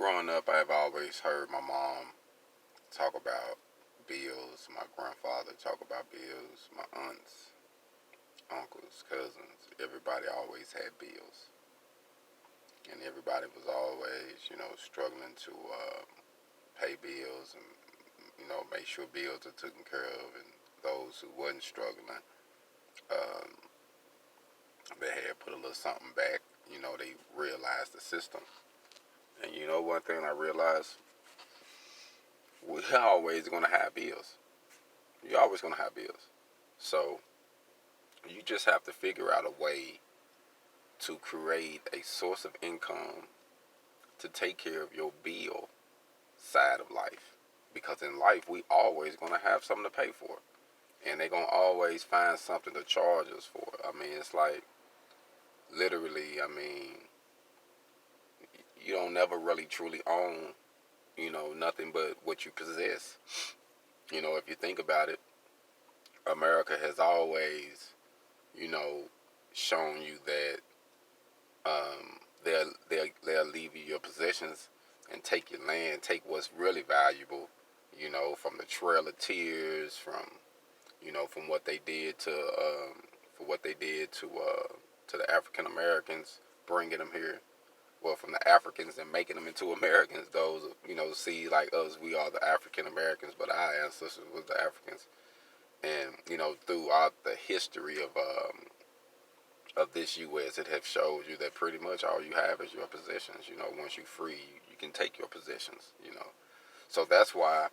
growing up, I've always heard my mom talk about bills, my grandfather talk about bills, my aunts, uncles, cousins. Everybody always had bills, and everybody was always, struggling to pay bills and make sure bills are taken care of, and those who wasn't struggling, um, they had put a little something back. They realized the system. And one thing I realized, we're always gonna have bills. You're always gonna have bills. So you just have to figure out a way to create a source of income to take care of your bill side of life. Because in life, we always gonna have something to pay for, and they're gonna always find something to charge us for. I mean, it's like literally. I mean, you don't never really truly own, nothing but what you possess. If you think about it, America has always, you know, shown you that they'll leave you your possessions and take your land, take what's really valuable, from the Trail of Tears, from what they did for what they did to the African Americans, bringing them here. Well, from the Africans and making them into Americans. Those, see, like us, we are the African Americans, but our ancestors was the Africans. And throughout the history of this U.S., it have showed you that pretty much all you have is your possessions. Once you free, you can take your possessions. So that's why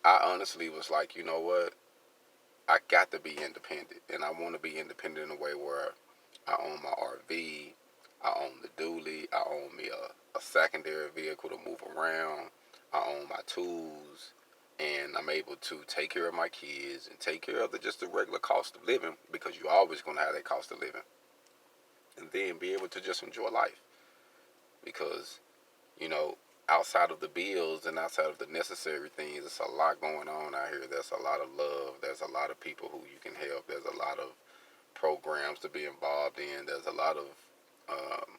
I honestly was like, you know what, I got to be independent, and I want to be independent in a way where I own my RV, I own the dually, I own me a secondary vehicle to move around, I own my tools, and I'm able to take care of my kids and take care of just the regular cost of living, because you're always going to have that cost of living, and then be able to just enjoy life. Because, you know, outside of the bills and outside of the necessary things, there's a lot going on out here. There's a lot of love. There's a lot of people who you can help. There's a lot of programs to be involved in. There's a lot of um,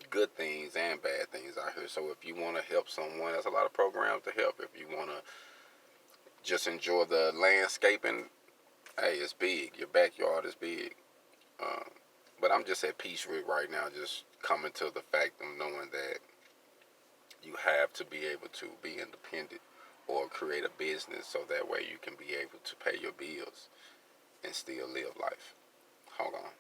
good things and bad things out here. So if you want to help someone, there's a lot of programs to help. If you want to just enjoy the landscaping, hey, it's big. Your backyard is big. Um, but I'm just at peace with right now, just coming to the fact of knowing that you have to be able to be independent or create a business so that way you can be able to pay your bills and still live life. Hold on.